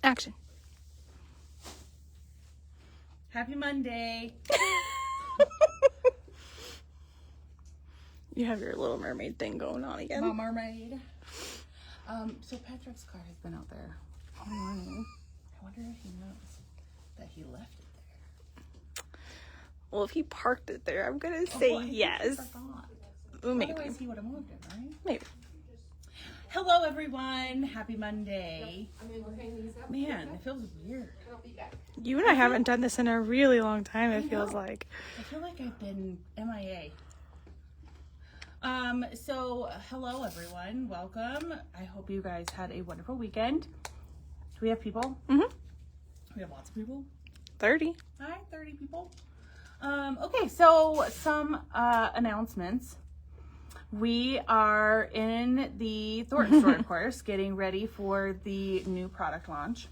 Action. Happy Monday. You have your Little Mermaid thing going on again. Mom Mermaid. So Patrick's car has been out there all morning. I wonder if he knows that he left it there. Well, if he parked it there, I'm going to say yes. Maybe. Otherwise he would have moved it, right? Maybe. Hello, everyone. Happy Monday. Man, it feels weird. You and I haven't done this in a really long time, it feels like. I feel like I've been MIA. So hello, everyone. Welcome. I hope you guys had a wonderful weekend. Do we have people? Mm-hmm. We have lots of people. 30. Hi, 30 people. Okay, so some announcements. We are in the Thornton store, of course, getting ready for the new product launch.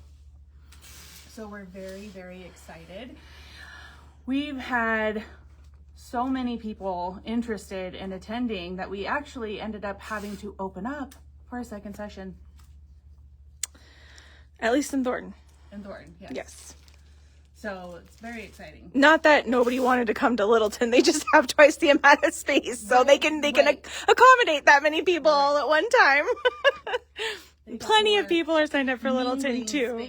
So we're very, very excited. We've had so many people interested in attending that we actually ended up having to open up for a second session. At least in Thornton. In Thornton, yes. Yes. So it's very exciting. Not that nobody wanted to come to Littleton. They just have twice the amount of space, so they can accommodate that many people all at one time. Plenty of people are signed up for Littleton too.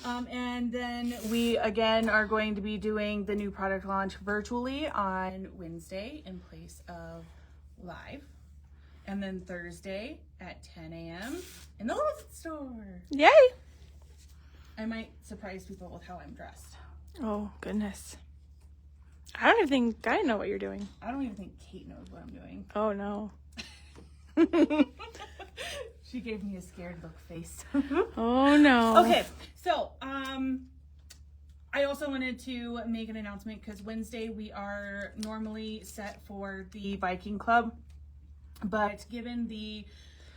And then we again are going to be doing the new product launch virtually on Wednesday in place of live. And then Thursday at 10 a.m. in the Littleton store. Yay! I might surprise people with how I'm dressed. Oh, goodness. I don't even think I know what you're doing. I don't even think Kate knows what I'm doing. Oh, no. She gave me a scared look face. Oh, no. Okay, so I also wanted to make an announcement because Wednesday we are normally set for the Viking Club, but given the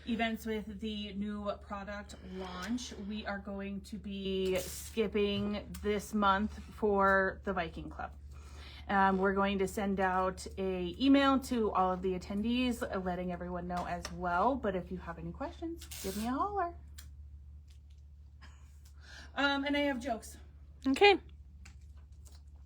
events with the new product launch, we are going to be skipping this month for the Viking Club. We're going to send out a email to all of the attendees, letting everyone know as well. But if you have any questions, give me a holler. And I have jokes. Okay.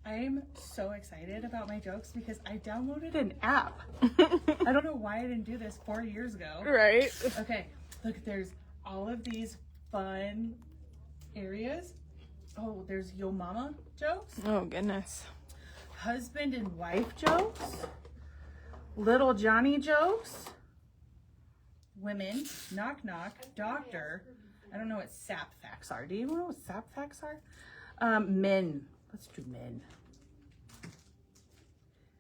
I'm so excited about my jokes because I downloaded an app. I don't know why I didn't do this 4 years ago. Right. Okay, look, there's all of these fun areas. Oh, there's Yo Mama jokes. Oh, goodness. Husband and wife jokes. Little Johnny jokes. Women. Knock knock. Doctor. I don't know what sap facts are. Do you know what sap facts are? Men. Let's do men.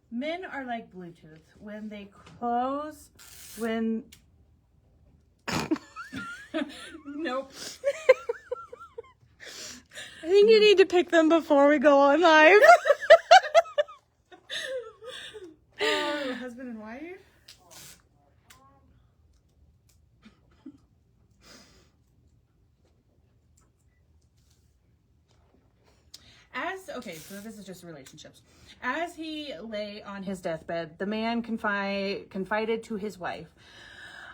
Men are like Bluetooth. When they close, Nope. I think you need to pick them before we go on live. Husband and wife? Okay, so this is just relationships. As he lay on his deathbed, the man confided to his wife,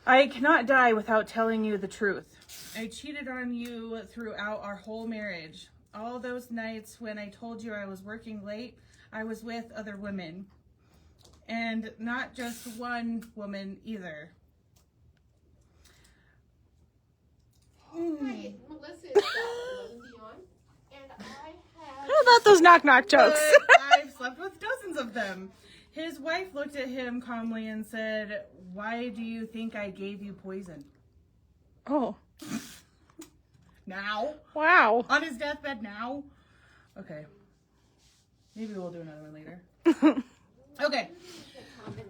"I cannot die without telling you the truth. I cheated on you throughout our whole marriage. All those nights when I told you I was working late, I was with other women. And not just one woman either." Hi, Melissa is Dion, and I have... How about those knock-knock jokes? I've slept with dozens of them. His wife looked at him calmly and said, "Why do you think I gave you poison?" Oh. Now? Wow. On his deathbed now? Okay. Maybe we'll do another one later. Okay.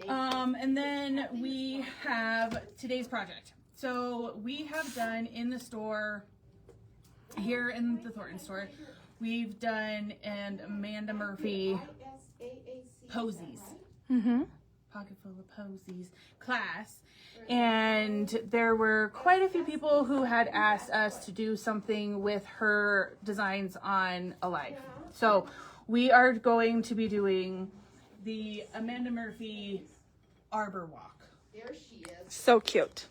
And then we have today's project. So we have done in the store, here in the Thornton store, we've done an Amanda Murphy posies. Mm-hmm. Pocket full of posies class. And there were quite a few people who had asked us to do something with her designs on a life. So we are going to be doing the Amanda Murphy Arbor Walk. There she is. So cute.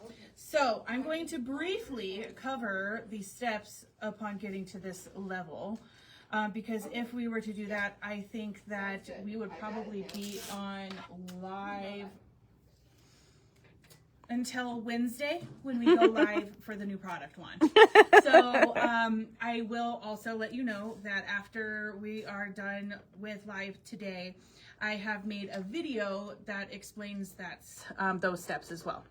So I'm going to briefly cover the steps upon getting to this level. Because if we were to do that, I think that we would probably be on live until Wednesday when we go live for the new product launch. So I will also let you know that after we are done with live today, I have made a video that explains those steps as well.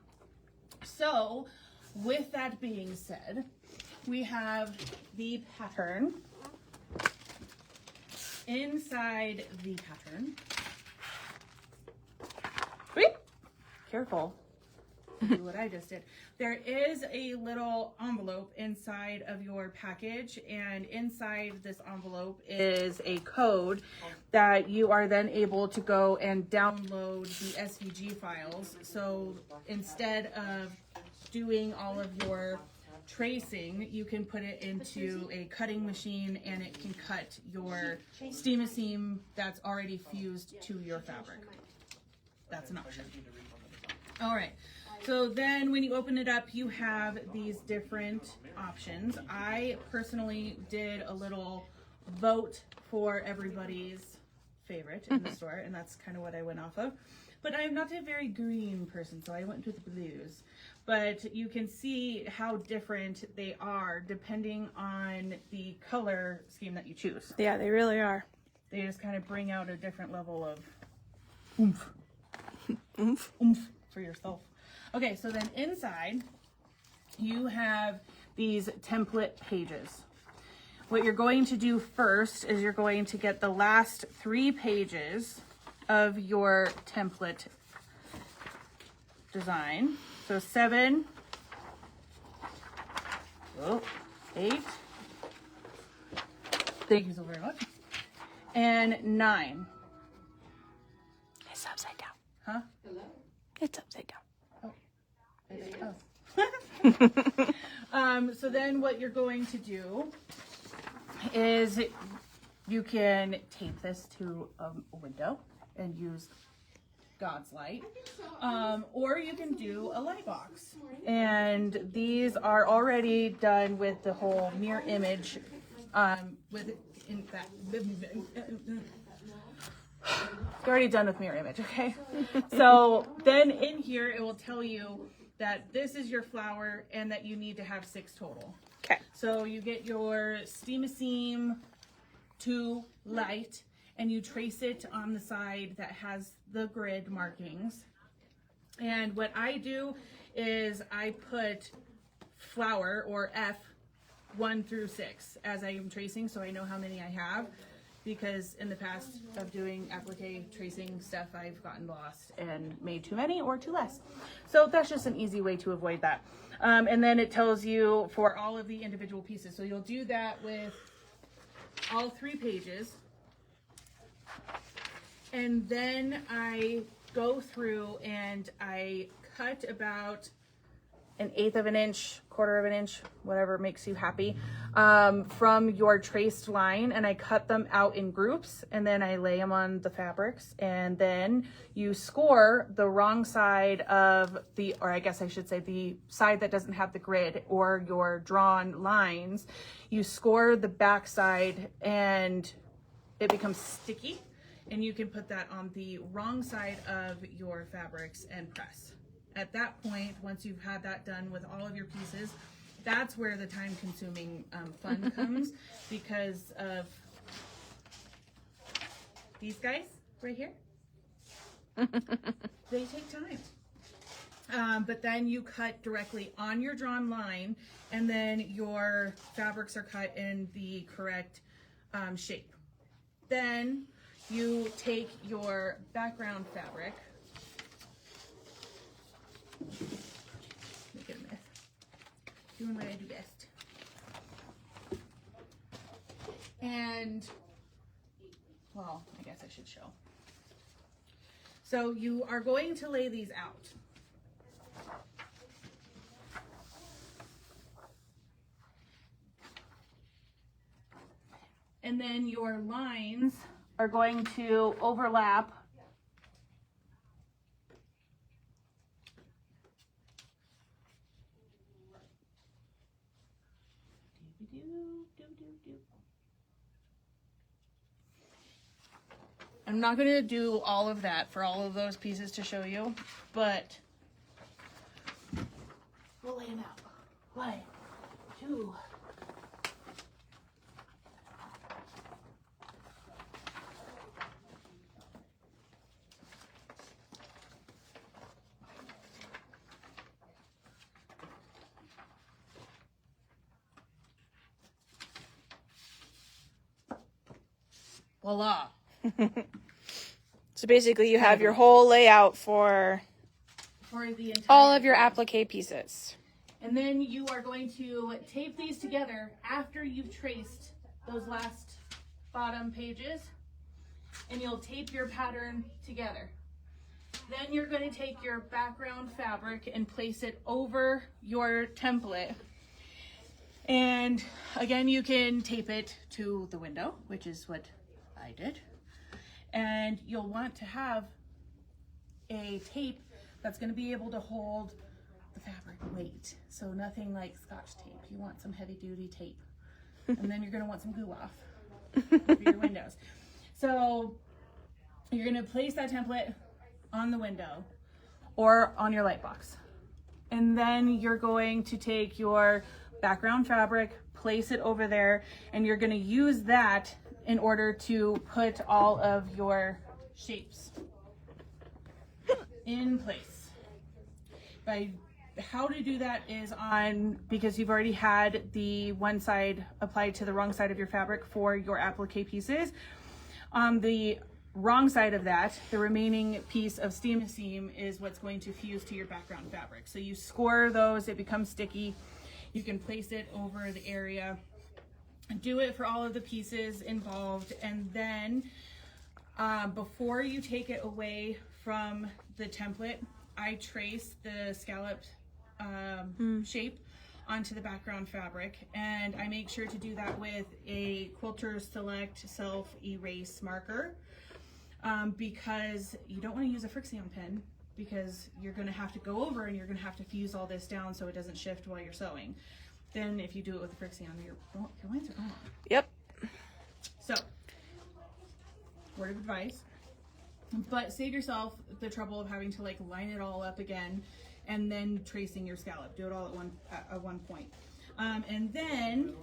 So with that being said, we have the pattern. Inside the pattern, careful, do what I just did. There is a little envelope inside of your package, and inside this envelope is a code that you are then able to go and download the SVG files. So instead of doing all of your tracing, you can put it into a cutting machine and it can cut your seam that's already fused to your fabric. That's an option. All right, so then when you open it up, you have these different options. I personally did a little vote for everybody's favorite in the store, and that's kind of what I went off of. But I'm not a very green person, so I went with the blues. But you can see how different they are depending on the color scheme that you choose. Yeah, they really are. They just kind of bring out a different level of oomph. Oomph. Oomph for yourself. Okay, so then inside you have these template pages. What you're going to do first is you're going to get the last 3 pages of your template design. So 7, 8, thank you so very much, and 9. It's upside down. Huh? It's upside down. So then what you're going to do is you can tape this to a window and use God's light, or you can do a light box, and these are already done with the whole mirror image it's already done with mirror image. Okay, so then in here it will tell you that this is your flower and that you need to have 6 total. Okay. So you get your seam 2 light, and you trace it on the side that has the grid markings. And what I do is I put flower, or F, 1 through 6 as I am tracing, so I know how many I have, because in the past of doing applique tracing stuff, I've gotten lost and made too many or too less. So that's just an easy way to avoid that. And then it tells you for all of the individual pieces. So you'll do that with all 3 pages. And then I go through and I cut about 1/8 of an inch, 1/4 of an inch, whatever makes you happy, from your traced line, and I cut them out in groups, and then I lay them on the fabrics, and then you score the wrong side of the, or I guess I should say the side that doesn't have the grid or your drawn lines. You score the back side and it becomes sticky, and you can put that on the wrong side of your fabrics and press. At that point, once you've had that done with all of your pieces, that's where the time-consuming fun comes, because of these guys right here. They take time. But then you cut directly on your drawn line, and then your fabrics are cut in the correct shape. Then you take your background fabric, make it a mess, doing what I do best, and, well, I guess I should show. So you are going to lay these out. And then your lines are going to overlap I'm not going to do all of that for all of those pieces to show you, but we'll lay them out. 1, 2. Voila. So basically you have your whole layout for The entire all of your applique pieces. And then you are going to tape these together after you've traced those last bottom pages, and you'll tape your pattern together. Then you're going to take your background fabric and place it over your template. And again, you can tape it to the window, which is what I did. And you'll want to have a tape that's going to be able to hold the fabric weight. So nothing like Scotch tape. You want some heavy duty tape. And then you're going to want some glue off for your windows. So you're going to place that template on the window or on your light box. And then you're going to take your background fabric, place it over there, and you're going to use that in order to put all of your shapes in place. How to do that is because you've already had the one side applied to the wrong side of your fabric for your applique pieces. On the wrong side of that, the remaining piece of steam seam is what's going to fuse to your background fabric. So you score those, it becomes sticky. You can place it over the area. Do it for all of the pieces involved, and then before you take it away from the template, I trace the scalloped shape onto the background fabric, and I make sure to do that with a Quilter Select Self Erase marker because you don't want to use a Frixion pen because you're going to have to go over and you're going to have to fuse all this down so it doesn't shift while you're sewing. Then if you do it with a Frixion, your lines are gone. Yep. So, word of advice, but save yourself the trouble of having to like line it all up again and then tracing your scallop. Do it all at one point. And then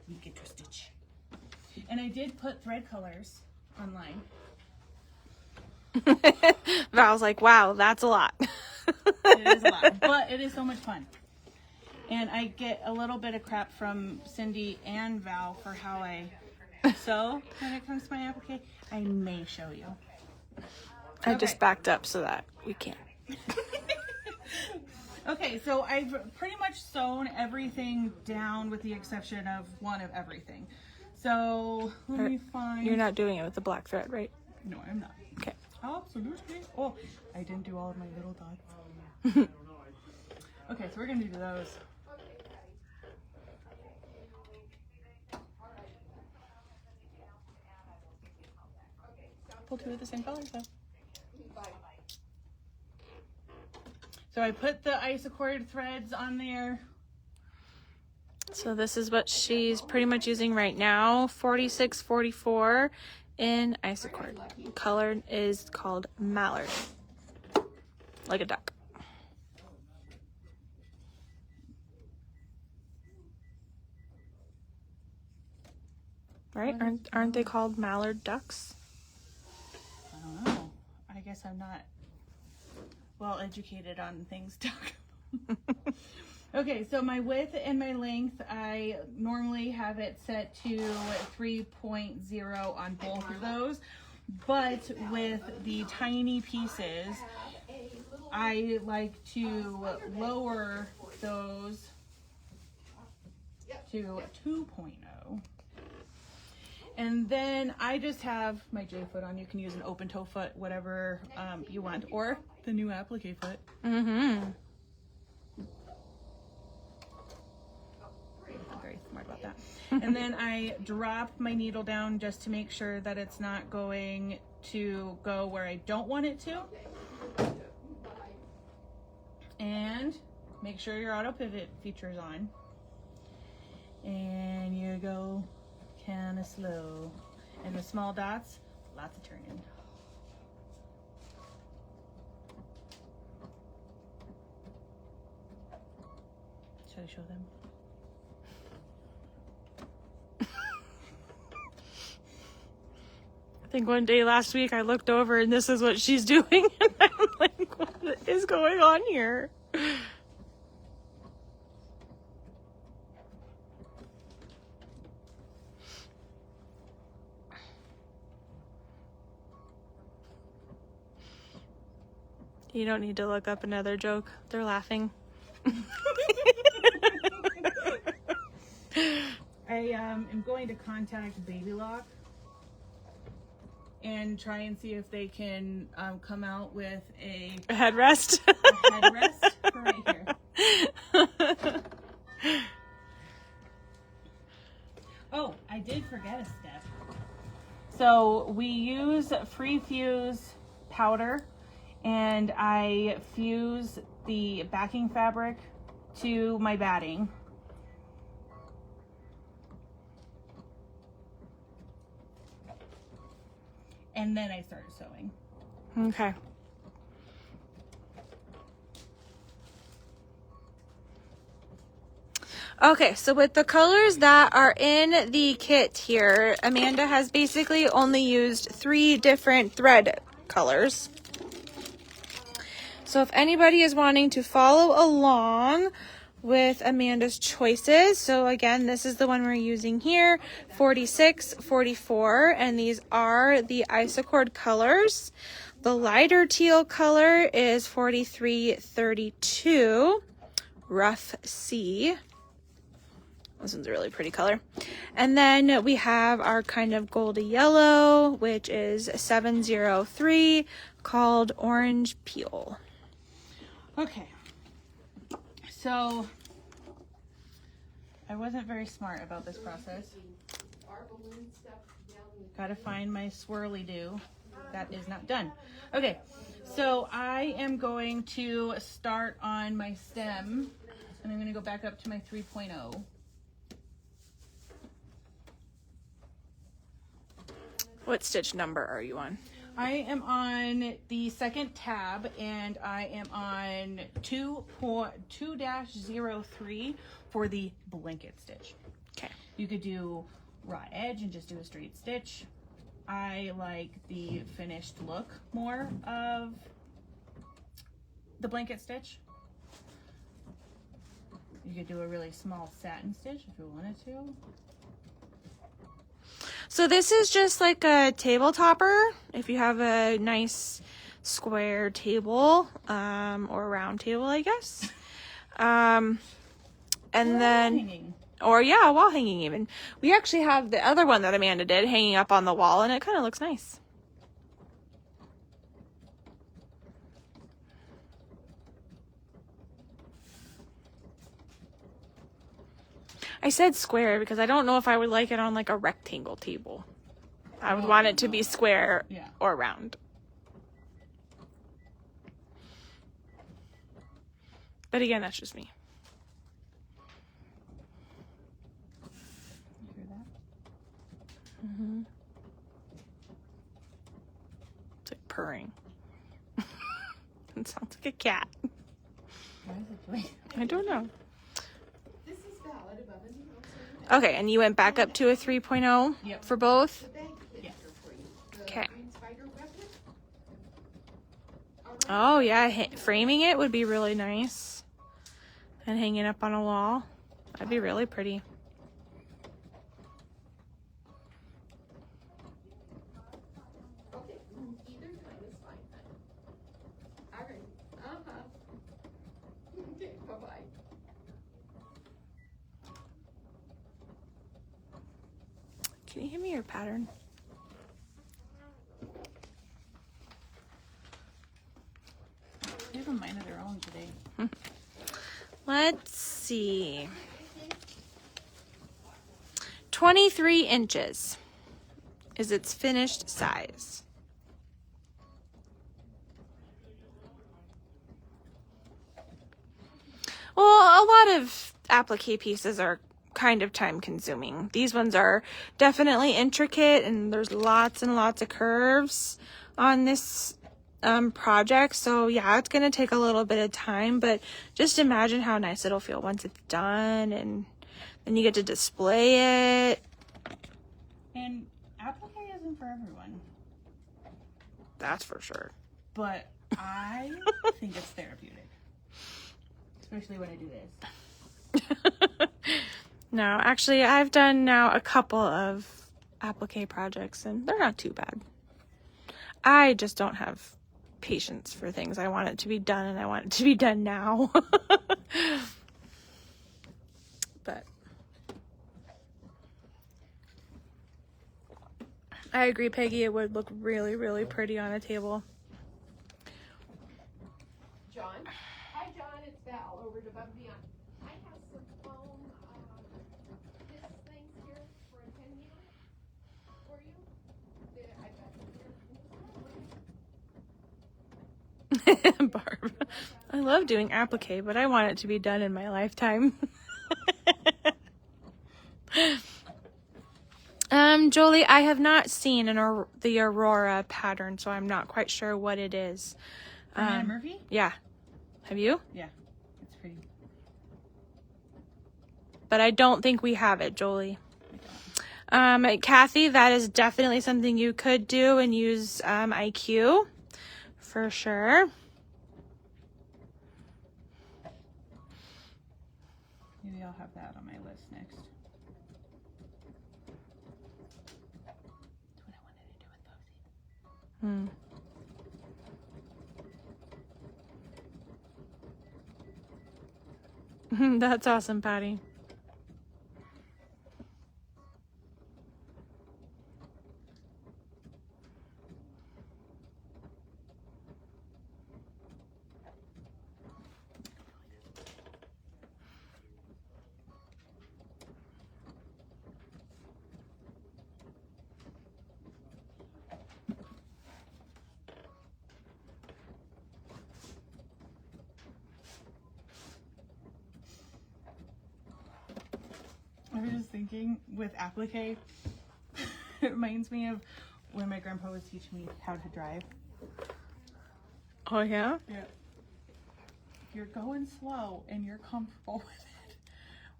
you get your stitch. And I did put thread colors online. Val's like, wow, that's a lot. It is a lot, but it is so much fun. And I get a little bit of crap from Cindy and Val for how I sew when it comes to my applique. I may show you. I just backed up so that we can't. Okay, so I've pretty much sewn everything down with the exception of one of everything. So let me find... You're not doing it with the black thread, right? No, I'm not. Okay. Absolutely. Oh, I didn't do all of my little dots. Okay, so we're going to do those. Pull two of the same colors though. So I put the isocord threads on there. So this is what she's pretty much using right now, 4644 in isocord. Color is called Mallard, like a duck. Right? Aren't they called mallard ducks? I don't know. I guess I'm not well educated on things duck. Okay, so my width and my length, I normally have it set to 3.0 on both of those, but with the tiny pieces, I like to lower those to 2.0. And then I just have my J foot on. You can use an open toe foot, whatever you want, or the new applique foot. Mm-hmm. I'm very smart about that. And then I drop my needle down just to make sure that it's not going to go where I don't want it to. And make sure your auto pivot feature is on. And slow. And the small dots, lots of turning. Should I show them? I think one day last week I looked over and this is what she's doing. And I'm like, what is going on here? You don't need to look up another joke. They're laughing. I am going to contact Baby Lock and try and see if they can come out with a Headrest. headrest for right here. Oh, I did forget a step. So we use Free Fuse powder, and I fuse the backing fabric to my batting. And then I started sewing. Okay. Okay, so with the colors that are in the kit here, Amanda has basically only used 3 different thread colors. So if anybody is wanting to follow along with Amanda's choices, so again, this is the one we're using here, 46, 44, and these are the Isocord colors. The lighter teal color is 43, 32, Rough Sea. This one's a really pretty color. And then we have our kind of goldy yellow, which is 703, called Orange Peel. Okay. So I wasn't very smart about this process. Gotta find my swirly do. That is not done. Okay, so I am going to start on my stem, and I'm gonna go back up to my 3.0. What stitch number are you on? I am on the second tab, and I am on 2-03 for the blanket stitch. Okay. You could do raw edge and just do a straight stitch. I like the finished look more of the blanket stitch. You could do a really small satin stitch if you wanted to. So this is just like a table topper. If you have a nice square table, or round table, I guess. And then, Hanging. or yeah, a wall hanging even. We actually have the other one that Amanda did hanging up on the wall, and it kind of looks nice. I said square because I don't know if I would like it on like a rectangle table. I would want it to be square Yeah. or round. But again, that's just me. You hear that? Mm-hmm. It's like purring. It sounds like a cat. Why is it doing? I don't know. This is valid above and beyond. Okay, and you went back up to a 3.0 Yep. for both? The bag picture for you. The Okay. green spider web. Oh, yeah, framing it would be really nice. And hanging up on a wall. That'd be really pretty. Okay, either kind is fine. All right. Okay, bye-bye. Can you give me your pattern? They have a mind of their own today. Let's see. 23 inches is its finished size. Well, a lot of applique pieces are kind of time consuming. These ones are definitely intricate, and there's lots and lots of curves on this project. So yeah, it's gonna take a little bit of time, but just imagine how nice it'll feel once it's done, and then you get to display it. And applique isn't for everyone, That's for sure. but I think it's therapeutic, especially when I do this. No, actually, I've done now a couple of applique projects, and they're not too bad. I just don't have patience for things. I want it to be done, and I want it to be done now. But I agree, Peggy. It would look really, really pretty on a table. John. Hi, John. It's Val over to Above and Beyond. I have some foam this things here for a 10-meter for you. I got them here. Barb, I love doing applique, but I want it to be done in my lifetime. Jolie, I have not seen the Aurora pattern, so I'm not quite sure what it is. Anna Murphy? Yeah. Have you? Yeah, it's pretty. But I don't think we have it, Jolie. Kathy, that is definitely something you could do and use IQ for sure. Maybe I'll have that on my list next. That's what I wanted to do with Posey. That's awesome, Patty. I was just thinking with applique, it reminds me of when my grandpa was teaching me how to drive. Oh, yeah? Yeah. If you're going slow and you're comfortable with it,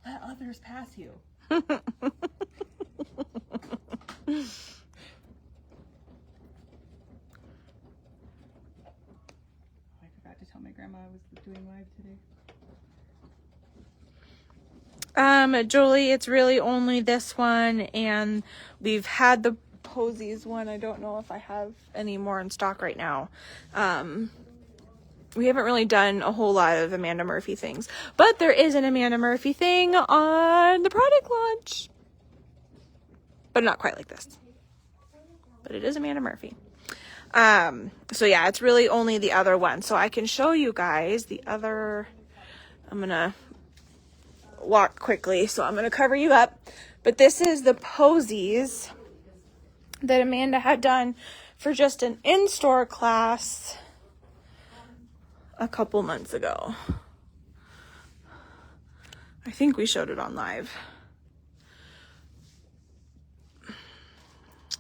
let others pass you. I forgot to tell my grandma I was doing live today. Julie, it's really only this one, and we've had the Posies one. I don't know if I have any more in stock right now. We haven't really done a whole lot of Amanda Murphy things, but there is an Amanda Murphy thing on the product launch, but not quite like this, but it is Amanda Murphy. So yeah, it's really only the other one. So I can show you guys the other. I'm gonna walk quickly, so I'm gonna cover you up, but this is the Posies that Amanda had done for just an in-store class a couple months ago. I think we showed it on live.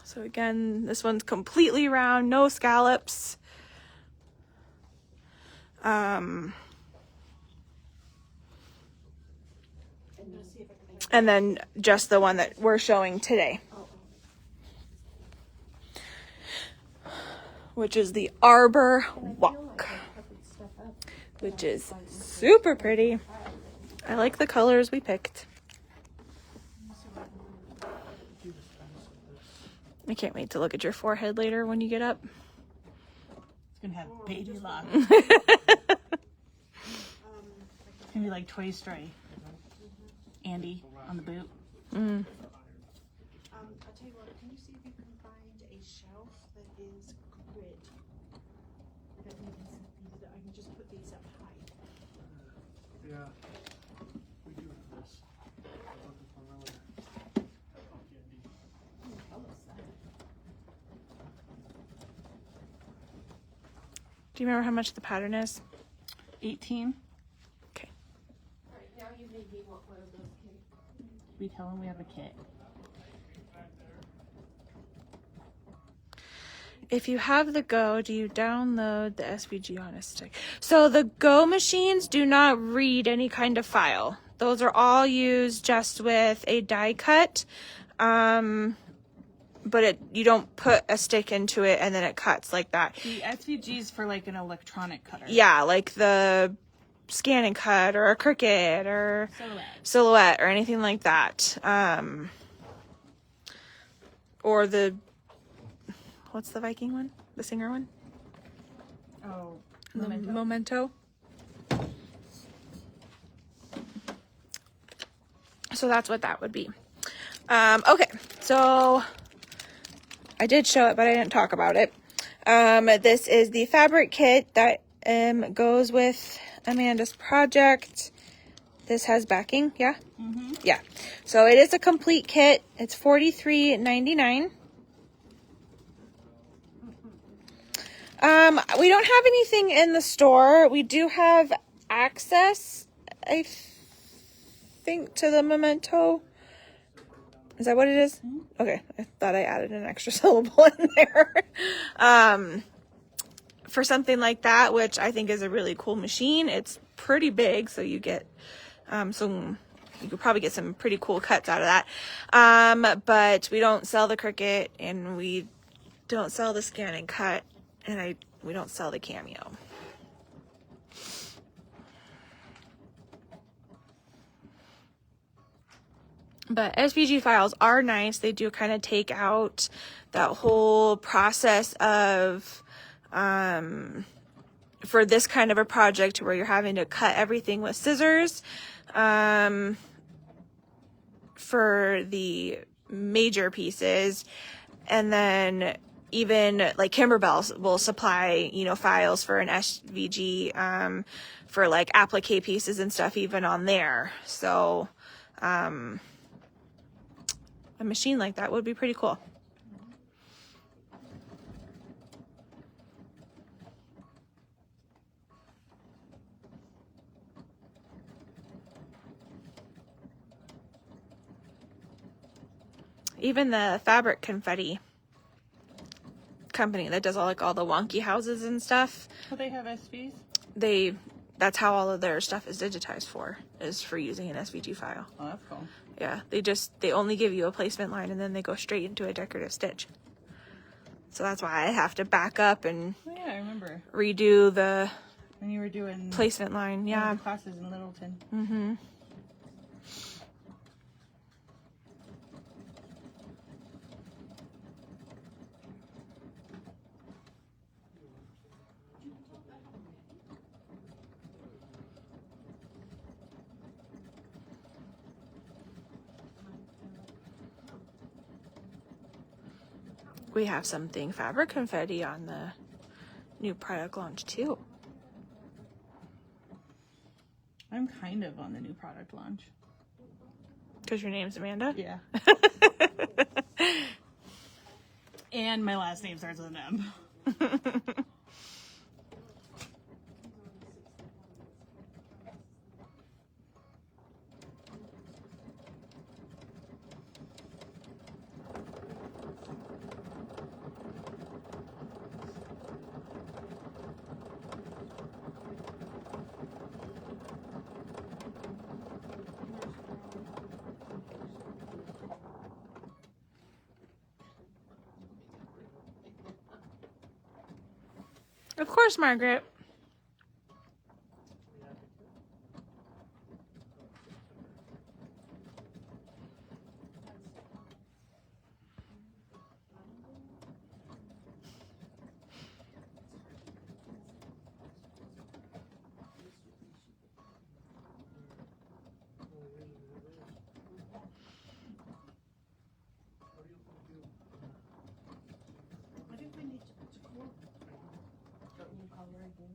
So again, this one's completely round, no scallops. And then just the one that we're showing today, which is the Arbor Walk, which is super pretty. I like the colors we picked. I can't wait to look at your forehead later when you get up. It's gonna have baby locks. It's gonna be like Toy Story. Andy on the boot. I'll tell you what, can you see if you can find a shelf that is grid? That we can, I can just put these up high. Yeah, we do have this. Do you remember how much the pattern is? 18. Okay. All right, now you made me want one of those cakes. We tell them we have a kit. If you have the Go, do you download the SVG on a stick? So the Go machines do not read any kind of file. Those are all used just with a die cut. But you don't put a stick into it and then it cuts like that. The SVG's for like an electronic cutter. Yeah, like the Scan and Cut or a Cricut or Silhouette or anything like that. Or the, what's the Viking one? The Singer one? Oh, The Memento. So that's what that would be. Okay, so I did show it, but I didn't talk about it. This is the fabric kit that goes with Amanda's project. This has backing, yeah? Mm-hmm. Yeah. So it is a complete kit. It's $43.99. We don't have anything in the store. We do have access, I think, to the Memento. Is that what it is? Mm-hmm. Okay. I thought I added an extra syllable in there. For something like that, which I think is a really cool machine. It's pretty big, so you get you could probably get some pretty cool cuts out of that. But we don't sell the Cricut, and we don't sell the Scan and Cut, and we don't sell the Cameo. But SVG files are nice. They do kind of take out that whole process of, for this kind of a project where you're having to cut everything with scissors, for the major pieces. And then even like Kimberbell will supply, files for an SVG, for like applique pieces and stuff, even on there. So, a machine like that would be pretty cool. Even the fabric confetti company that does all the wonky houses and stuff. Oh, they have SVs? That's how all of their stuff is digitized is for using an SVG file. Oh, that's cool. Yeah, they only give you a placement line and then they go straight into a decorative stitch. So that's why I have to back up and I remember redo the when you were doing placement line. Yeah, the classes in Littleton. Mm-hmm. We have something fabric confetti on the new product launch too. I'm kind of on the new product launch. Because your name's Amanda? Yeah. And my last name starts with an M. Of course, Margaret. I think we need to call. Don't you call her again?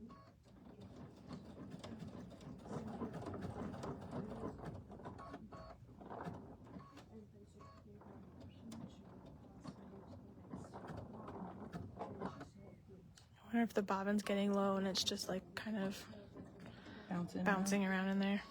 I wonder if the bobbin's getting low and it's just like kind of bouncing around in there.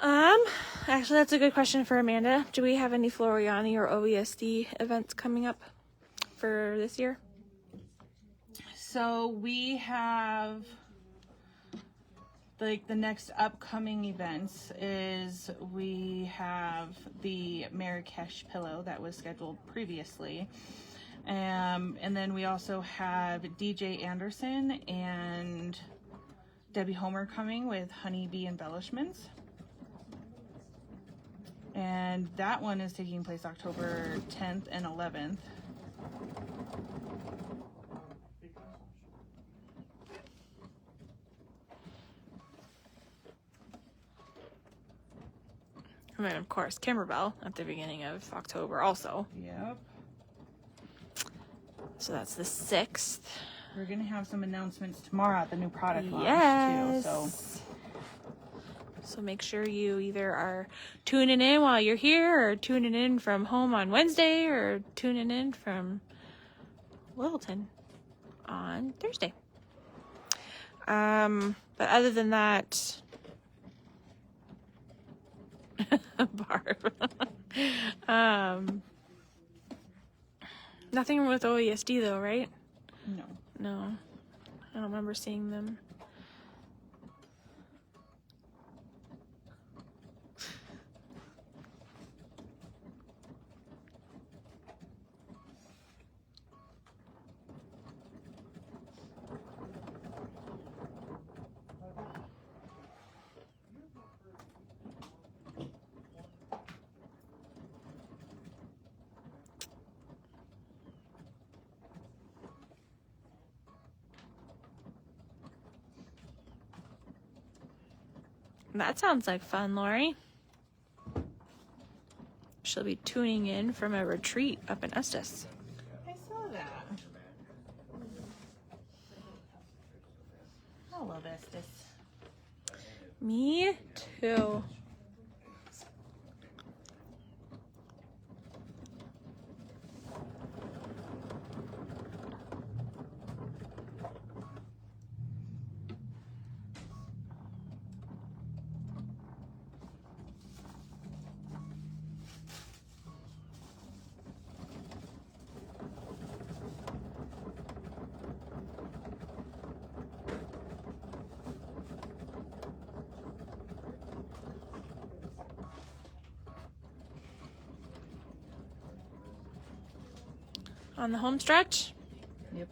Actually, that's a good question for Amanda. Do we have any Floriani or OESD events coming up for this year? So we have, like, the next upcoming events is we have the Marrakesh pillow that was scheduled previously. And then we also have DJ Anderson and Debbie Homer coming with honeybee embellishments. And that one is taking place October 10th and 11th. And then, of course, Kimberbell at the beginning of October also. Yep. So that's the 6th. We're going to have some announcements tomorrow at the new product launch, Yes. too. So make sure you either are tuning in while you're here or tuning in from home on Wednesday or tuning in from Littleton on Thursday. But other than that, Barb. Nothing with OESD though, right? No. No. I don't remember seeing them. That sounds like fun, Lori. She'll be tuning in from a retreat up in Estes. I saw that. I love Estes. Me too. On the home stretch? Yep.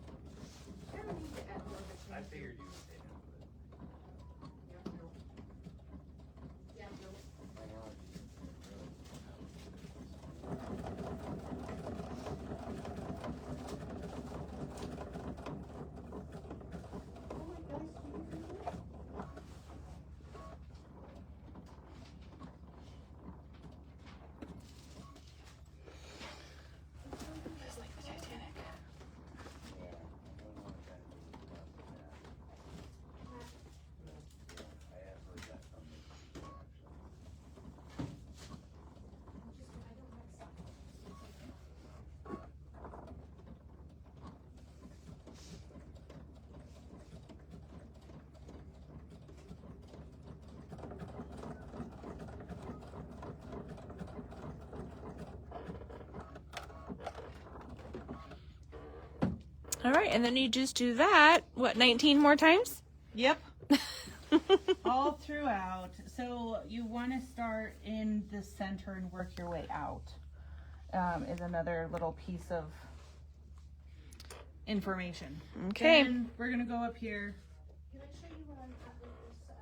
All right, and then you just do that, what, 19 more times? Yep. All throughout. So you want to start in the center and work your way out. Is another little piece of information. Okay. Then we're going to go up here. Can I show you what I'm at with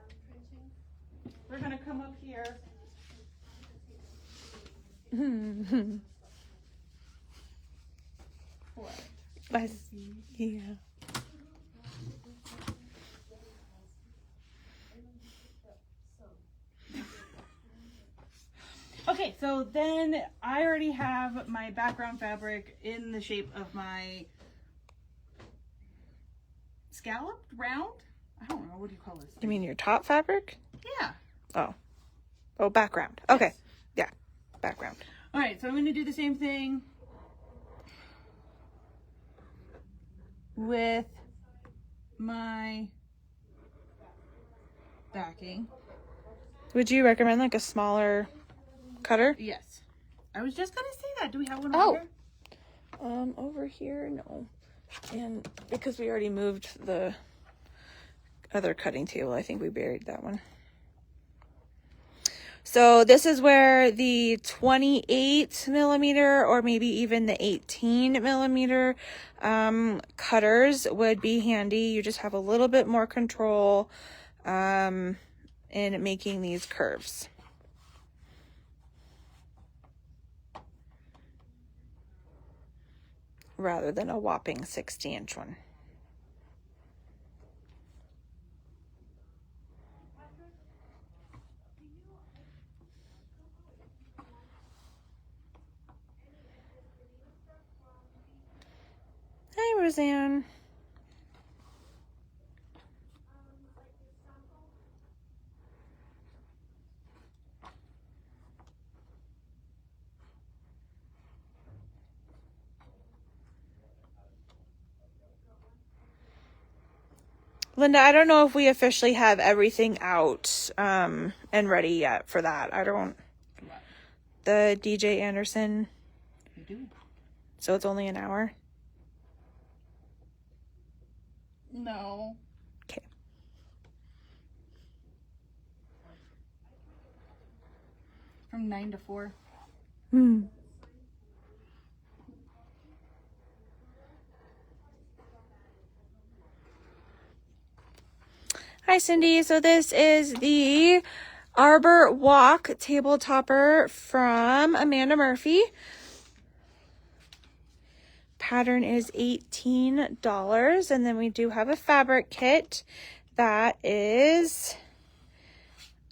this printing? We're going to come up here. What? Yeah. Okay, so then I already have my background fabric in the shape of my scalloped round. I don't know, what do you call this? You mean your top fabric? Yeah. Oh, background. Okay. Yeah, background. All right, so I'm going to do the same thing with my backing. Would you recommend like a smaller cutter? Yes. I was just gonna say that. Do we have one Oh. over here? Over here, no. And because we already moved the other cutting table, I think we buried that one. So this is where the 28 millimeter or maybe even the 18 millimeter cutters would be handy. You just have a little bit more control in making these curves. Rather than a whopping 60-inch one. Hi, Roseanne. Linda, I don't know if we officially have everything out and ready yet for that. I don't. The DJ Anderson. We do. So it's only an hour? No. Okay. From 9 to 4. Hi, Cindy. So this is the Arbor Walk table topper from Amanda Murphy. Pattern is $18, and then we do have a fabric kit that is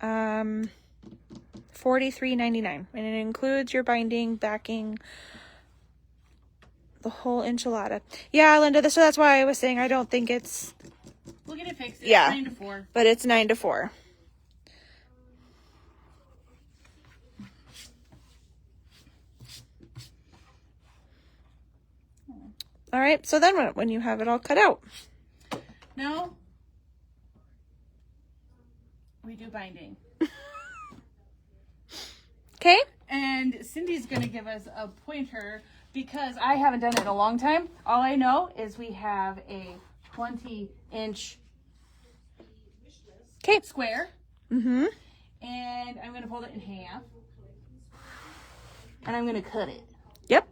$43.99, and it includes your binding, backing, the whole enchilada. Yeah, Linda, so that's why I was saying I don't think it's, We'll get it fixed. It's Yeah. 9 to 4. but it's 9 to 4. All right, so then when you have it all cut out. No. We do binding. Okay? And Cindy's going to give us a pointer because I haven't done it in a long time. All I know is we have a 20-inch Okay. square. Mm-hmm. And I'm going to fold it in half. And I'm going to cut it. Yep.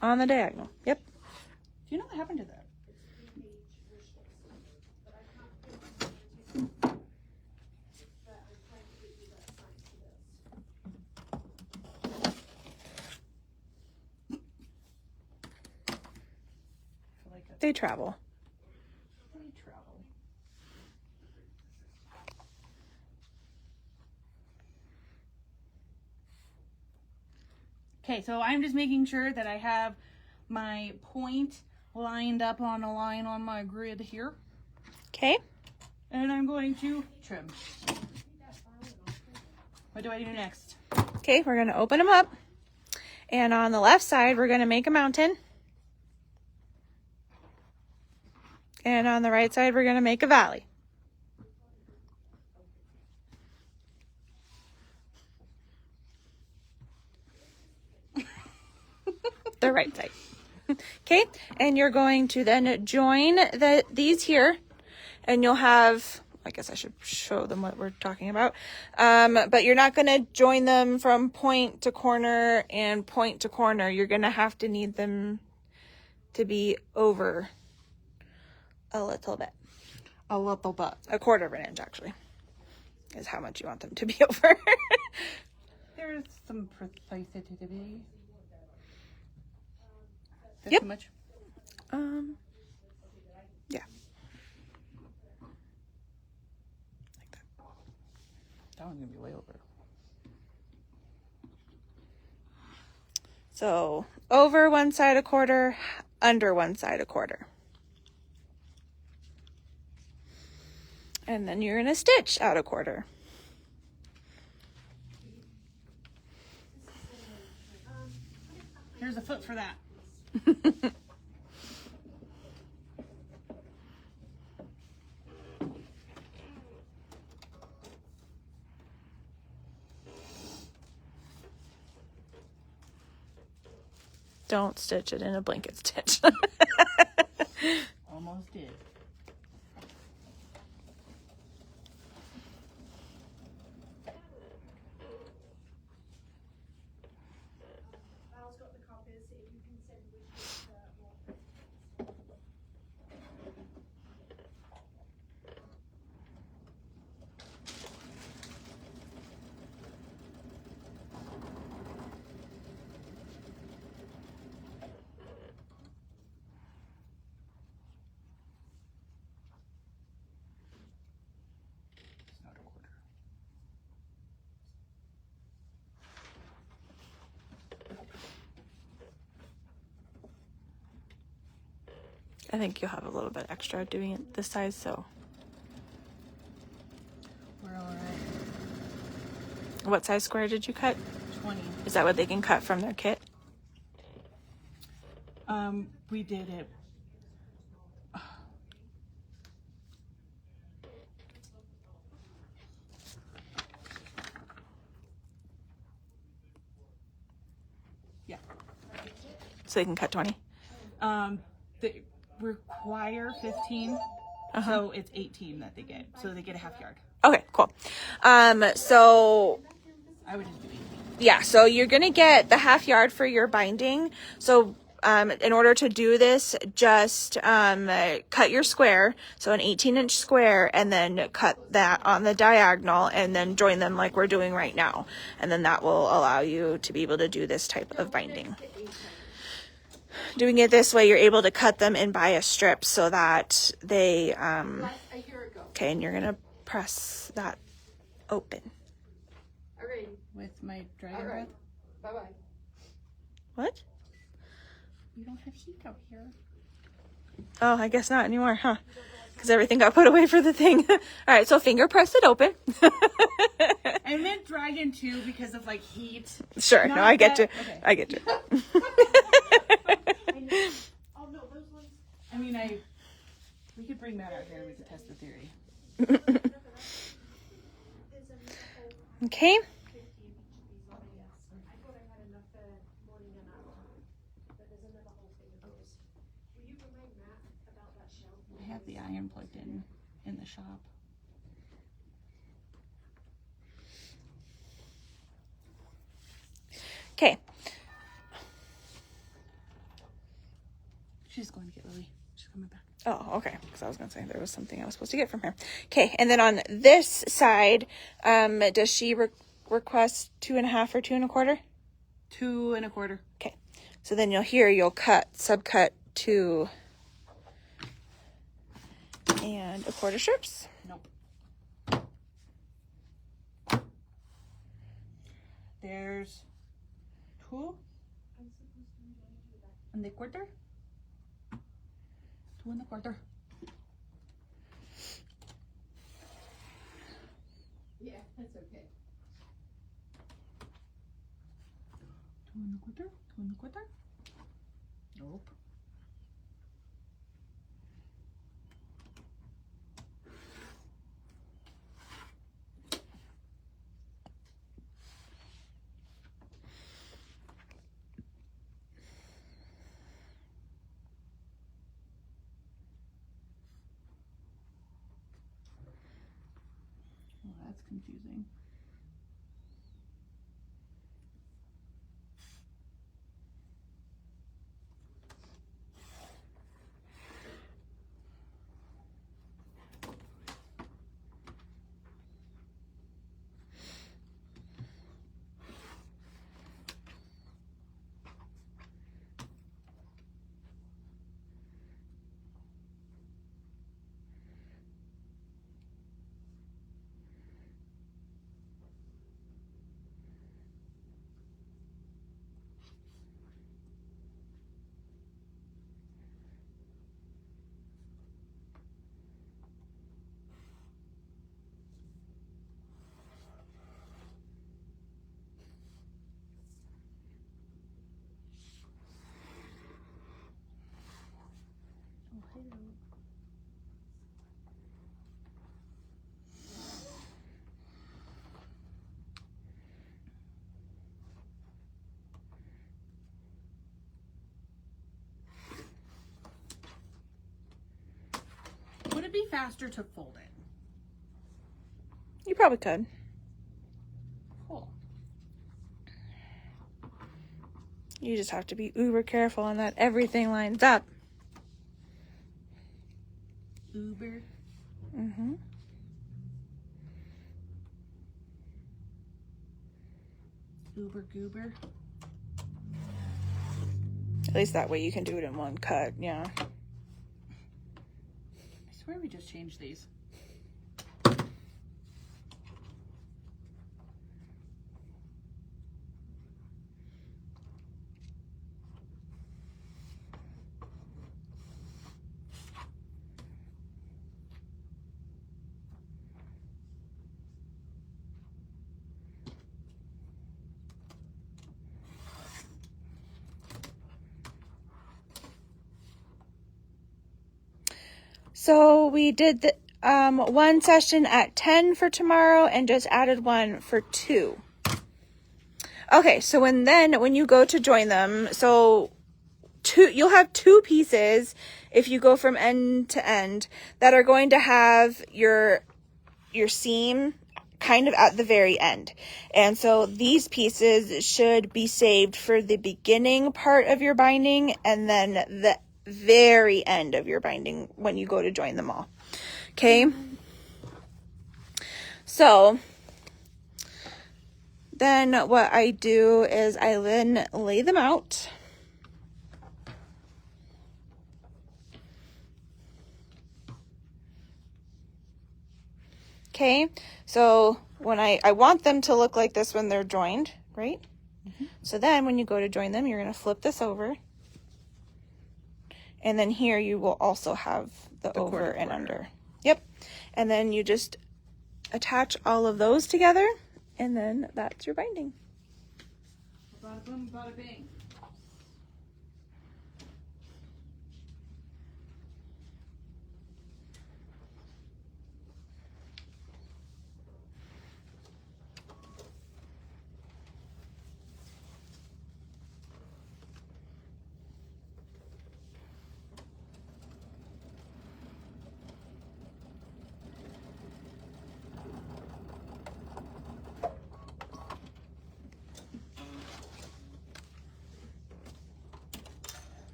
On the diagonal. Yep. Do you know what happened to that? They travel. Okay, so I'm just making sure that I have my point lined up on a line on my grid here. Okay. And I'm going to trim. What do I do next? Okay, we're going to open them up. And on the left side, we're going to make a mountain. And on the right side, we're going to make a valley. The right side. Okay, and you're going to then join these here, and you'll have, I guess I should show them what we're talking about, but you're not going to join them from point to corner and point to corner. You're going to have to need them to be over a little bit. A little bit. A quarter of an inch, actually, is how much you want them to be over. There's some precisity. Yep. Too much? Yeah. That one's going to be way over. So over one side a quarter, under one side a quarter. And then you're going to stitch out a quarter. Here's a foot for that. Don't stitch it in a blanket stitch. Almost did. Val's got the copies, if you can send which more. It's not a quarter. I think you'll have a little bit extra doing it this size, so. We're all right. What size square did you cut? 20. Is that what they can cut from their kit? We did it. Yeah. So they can cut 20? They require 15, so it's 18 that they get. So they get a half yard. Okay, cool. So I would just do 18. yeah, so you're gonna get the half yard for your binding. So in order to do this, just cut your square, so an 18-inch square, and then cut that on the diagonal, and then join them like we're doing right now. And then that will allow you to be able to do this type of binding. Doing it this way, you're able to cut them in bias strips so that they, A year ago. okay, and you're gonna press that open. Alrighty. With my dragon All breath. right. Bye-bye. What? You don't have heat out here. Oh, I guess not anymore, huh? Because everything got put away for the thing. All right, so finger press it open. I meant dragon too because of like heat. Sure, no, Not I get you. that- okay. I get you. Oh, no, those ones. I mean, we could bring that out here and we could test the theory. There's another whole Okay. 50 of each of these on the yes. I thought I had enough for morning and afternoon, but there's another whole thing of those. Will you remind Matt about that shelf? I have the iron plugged in the shop. Okay. She's going to get Lily. She's coming back. Oh, okay. Because I was going to say there was something I was supposed to get from her. Okay, and then on this side, does she request 2.5 or 2 1/4? 2 1/4. Okay. So then you'll subcut 2 1/4 strips. Nope. There's 2 1/4. 2 1/4. Yeah, that's okay. 2 1/4. 2 1/4. Nope. Well, that's confusing. faster to fold it. You probably could. Cool. You just have to be uber careful on that everything lines up. Uber. Mm-hmm. Uber goober. At least that way you can do it in one cut, yeah. I swear we just changed these. So we did the one session at 10 for tomorrow and just added one for 2. Okay, so when you go to join them, so you'll have 2 pieces if you go from end to end that are going to have your seam kind of at the very end. And so these pieces should be saved for the beginning part of your binding and then the very end of your binding when you go to join them all. Okay? So then what I do is I then lay them out. Okay? So when I want them to look like this when they're joined, right? Mm-hmm. So then when you go to join them, you're going to flip this over. And then here you will also have the over and under. Yep. And then you just attach all of those together, and then that's your binding. Bada boom, bada bing.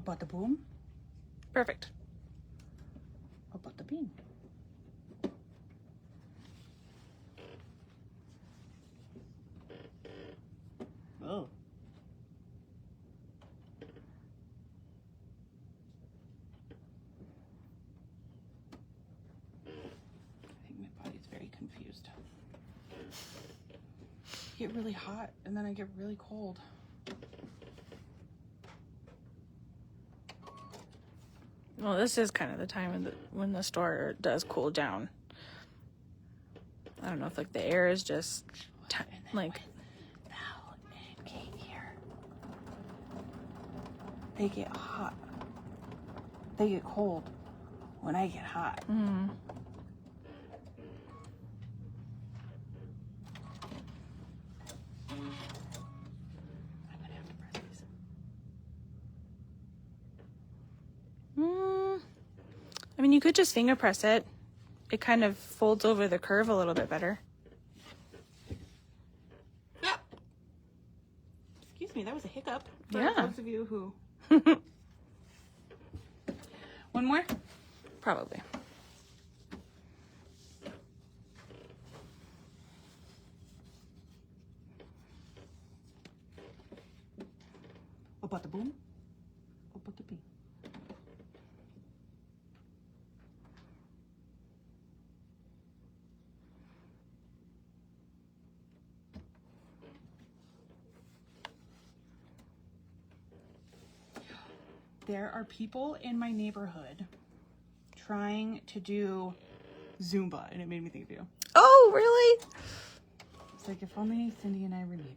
Bada boom. Perfect. Bada bing. Oh. I think my body's very confused. I get really hot and then I get really cold. Well, this is kind of the time when the store does cool down. I don't know if like the air is just like. Val and Kate here. They get hot. They get cold when I get hot. Mm. I'm gonna have to press these. I mean, you could just finger press it. It kind of folds over the curve a little bit better. Excuse me, that was a hiccup. For Yeah. those of you who. One more? Probably. Bada boom. Bada bing. There are people in my neighborhood trying to do Zumba, and it made me think of you. Oh, really? It's like if only Cindy and I were neighbors.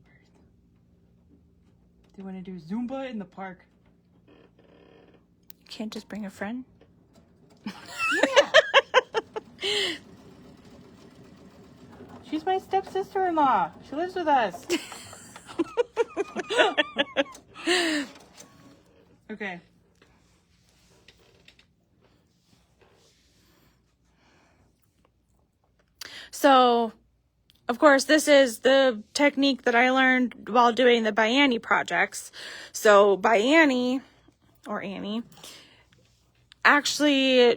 They want to do Zumba in the park. Can't just bring a friend. Yeah. She's my stepsister-in-law. She lives with us. Okay. So, of course, this is the technique that I learned while doing the Bianni projects. So, Bianni, or Annie, actually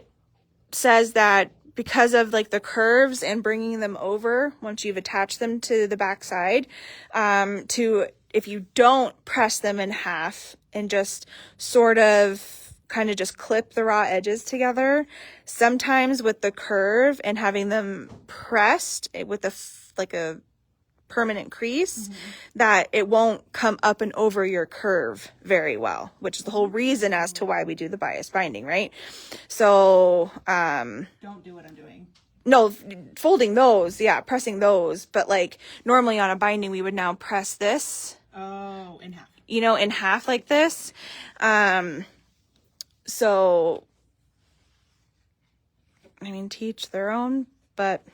says that because of like the curves and bringing them over once you've attached them to the backside, if you don't press them in half and just sort of kind of just clip the raw edges together, sometimes with the curve and having them pressed with a permanent crease, that it won't come up and over your curve very well, which is the whole reason as to why we do the bias binding, right? So, Don't do what I'm doing. no, folding those, yeah, pressing those, but like normally on a binding, we would now press this, Oh, in half. in half like this. So, I mean, teach their own, but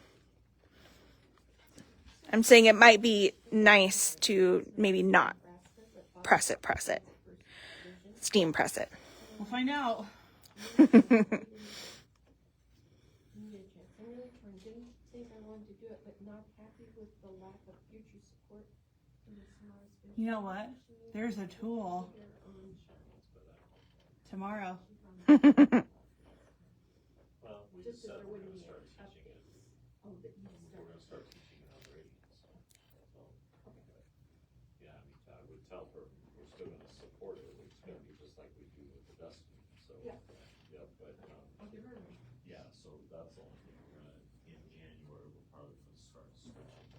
I'm saying it might be nice to maybe not press it. Steam press it. We'll find out. I'm really torn. Didn't think I wanted to do it, but not happy with the lack of future support from the small business. You know what? There's a tool tomorrow. Well, we just said we're gonna start teaching it. We're gonna start teaching it on the radio. So, yeah, I mean, I would tell her we're still gonna support it. It's gonna be just like we do with the Destiny. So, yeah, but, yeah, so that's the only thing we're gonna, in January, we're probably gonna start switching to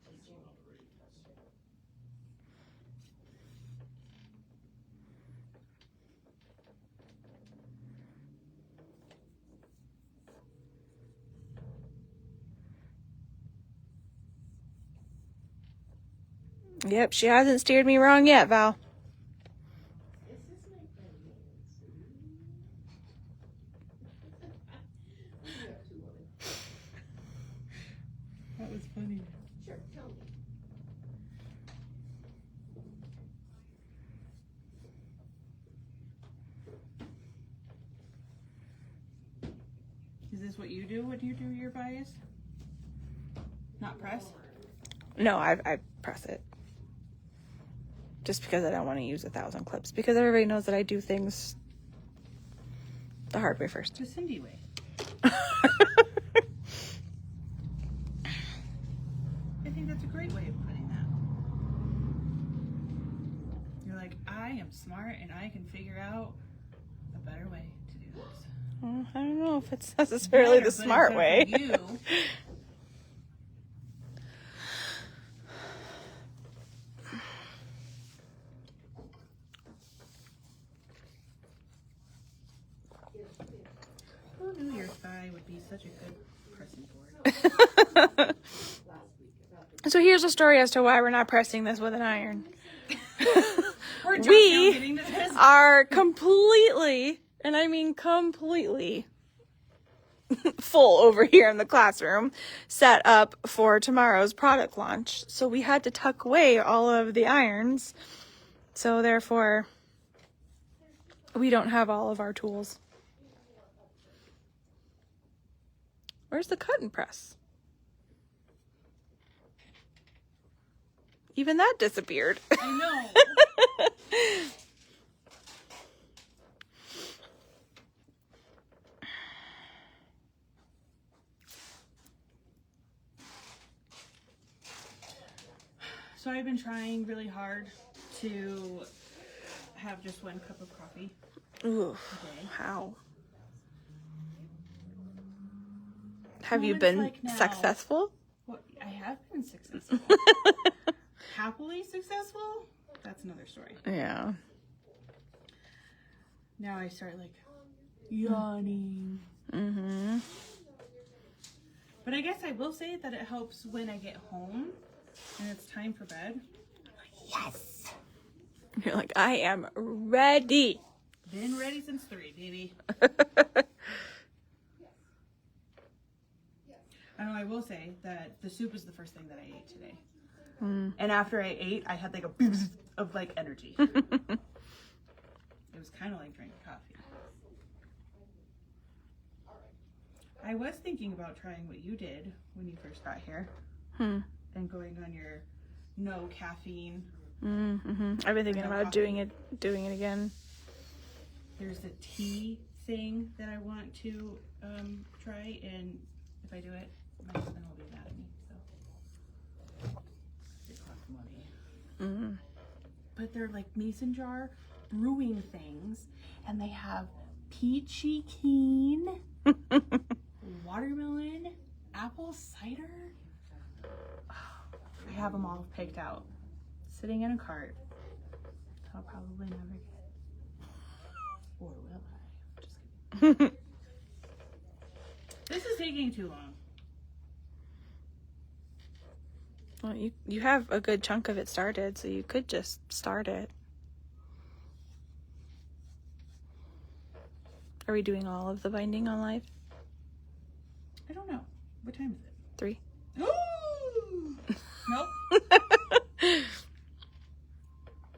teaching on the radio. Yep, she hasn't steered me wrong yet, Val. That was funny. Sure, tell me. Is this what you do when you do your bias? Not press? No, I press it. Just because I don't want to use 1,000 clips. Because everybody knows that I do things the hard way first. The Cindy way. I think that's a great way of putting that. You're like, I am smart and I can figure out a better way to do this. Well, I don't know if it's necessarily Better, the but smart it's way. better for you. Who knew your thigh would be such a good pressing board? So here's a story as to why we're not pressing this with an iron. We're just now We getting to this. are completely, and I mean completely, full over here in the classroom, set up for tomorrow's product launch. So we had to tuck away all of the irons. So therefore, we don't have all of our tools. Where's the cut and press? Even that disappeared. I know. So I've been trying really hard to have just 1 cup of coffee Ooh, a day. how? Have you Moments been like now. successful? Well, I have been successful. Happily successful? That's another story. Yeah. Now I start like yawning. Mm-hmm. But I guess I will say that it helps when I get home and it's time for bed. Yes. You're like, I am ready. Been ready since 3, baby. I know I will say that the soup is the first thing that I ate today. And after I ate, I had like a boost of like energy. It was kind of like drinking coffee. I was thinking about trying what you did when you first got here. And going on your no caffeine. I've been thinking about doing it again. There's a tea thing that I want to try, and if I do it, my husband will be mad at me. So it costs money. But they're like mason jar brewing things, and they have peachy keen, watermelon, apple cider. I have them all picked out, sitting in a cart. I'll probably never get. Or will I? Just kidding. This is taking too long. Well, you have a good chunk of it started, so you could just start it. Are we doing all of the binding on live? I don't know. What time is it? 3. Nope.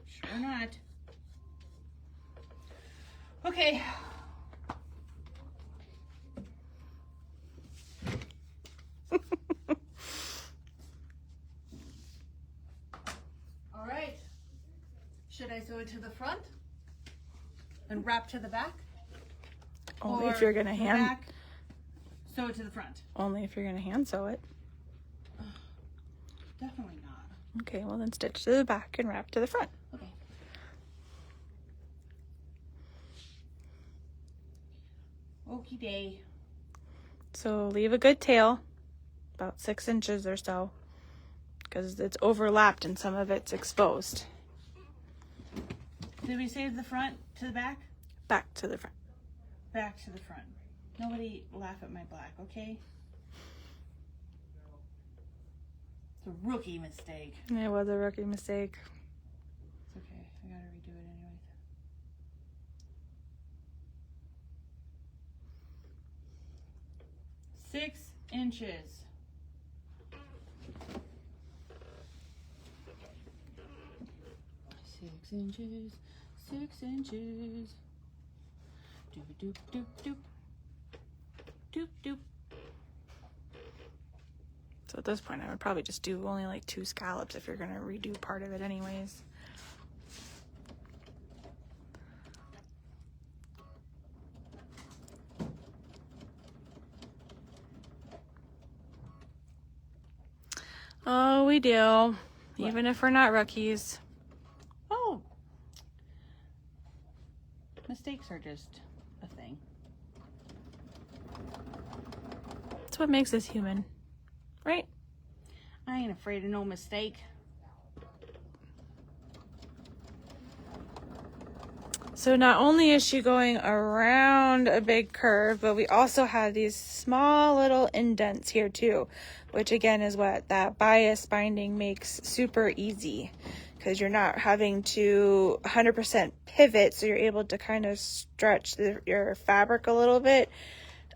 Sure not. Okay. All right. Should I sew it to the front and wrap to the back? Only Or if you're gonna the hand. back, sew it to the front. Only if you're gonna hand sew it. Definitely not. Okay, well then stitch to the back and wrap to the front. Okay. Okie day. So leave a good tail, about 6 inches or so, because it's overlapped and some of it's exposed. Did we save the front to the back? Back to the front. Back to the front. Nobody laugh at my black, okay? It's a rookie mistake. It was a rookie mistake. It's okay. I gotta redo it anyways. Six inches. Six inches. 6 inches. Doop doop doop doop. Doop doop. So at this point, I would probably just do only like 2 scallops if you're gonna redo part of it anyways. Oh, we do. What? Even if we're not rookies. Oh. Mistakes are just a thing. That's what makes us human. Right? I ain't afraid of no mistake. So not only is she going around a big curve, but we also have these small little indents here too, which again is what that bias binding makes super easy, because you're not having to 100% pivot, so you're able to kind of stretch your fabric a little bit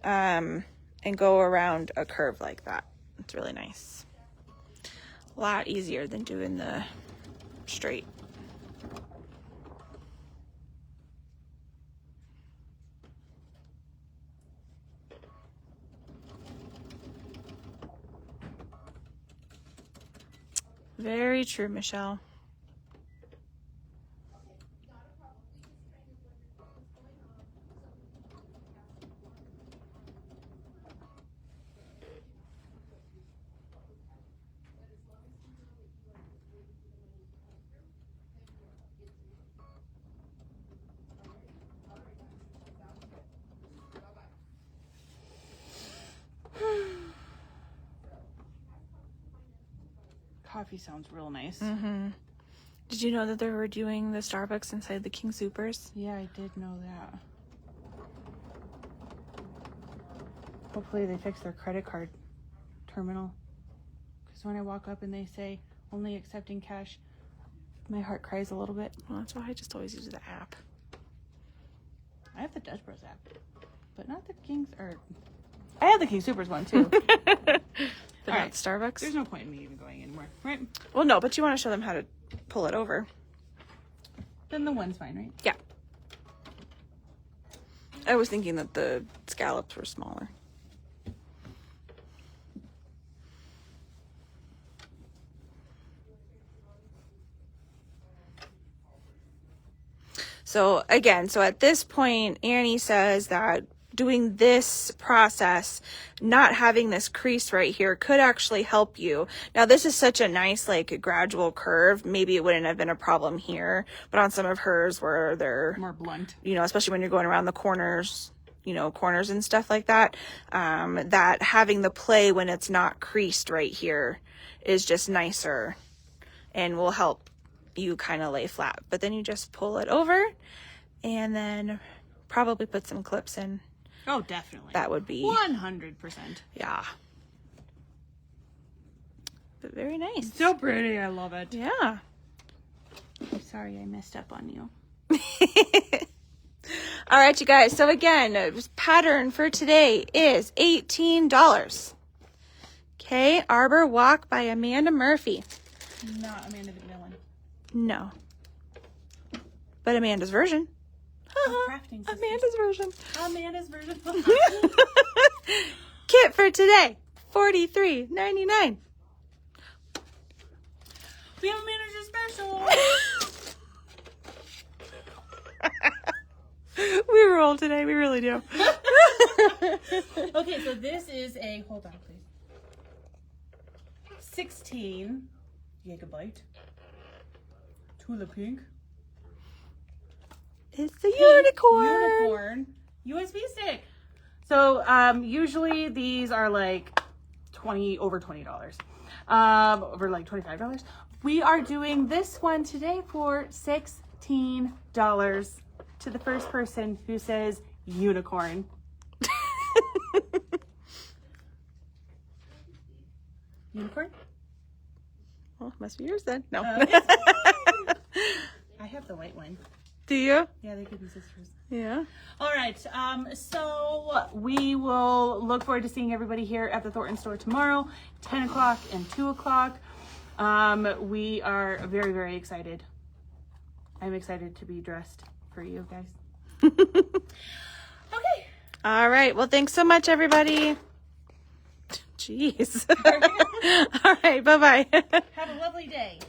and go around a curve like that. It's really nice. A lot easier than doing the straight. Very true, Michelle. Coffee sounds real nice. Mm-hmm. Did you know that they were doing the Starbucks inside the King Soopers? Yeah, I did know that. Hopefully they fix their credit card terminal. Because when I walk up and they say only accepting cash, my heart cries a little bit. Well, that's why I just always use the app. I have the Dutch Bros app, but not the King's, or I have the King Supers one too. But All not right. Starbucks. There's no point in me even going anymore, right? Well, no, but you want to show them how to pull it over. Then the one's fine, right? Yeah. I was thinking that the scallops were smaller. So again, so at this point, Annie says that doing this process, not having this crease right here, could actually help you. Now, this is such a nice, like, gradual curve. Maybe it wouldn't have been a problem here, but on some of hers where they're More blunt. you know, especially when you're going around the corners, you know, corners and stuff like that, that having the play when it's not creased right here is just nicer and will help you kind of lay flat. But then you just pull it over and then probably put some clips in. Oh, definitely. That would be 100%. yeah. But very nice. So pretty. I love it. Yeah. I'm sorry I messed up on you. All right, you guys. So again, pattern for today is $18. Okay, Arbor Walk by Amanda Murphy. Not Amanda McMillan. No. But Amanda's version. Crafting sisters. Amanda's version. Amanda's version. Kit for today, $43.99. We have a manager special. We roll today. We really do. Okay, so this is a, hold on please, 16 gigabyte Tula Pink It's a unicorn. unicorn USB stick. So usually these are like over $20. Over like $25. We are doing this one today for $16 to the first person who says unicorn. Unicorn? Well, must be yours then. No. I have the white one. Do you? Yeah, they could be sisters. Yeah. All right. So we will look forward to seeing everybody here at the Thornton store tomorrow, 10 o'clock and 2 o'clock. We are very, very excited. I'm excited to be dressed for you guys. Okay. All right. Well, thanks so much, everybody. Jeez. All right. Bye-bye. Have a lovely day.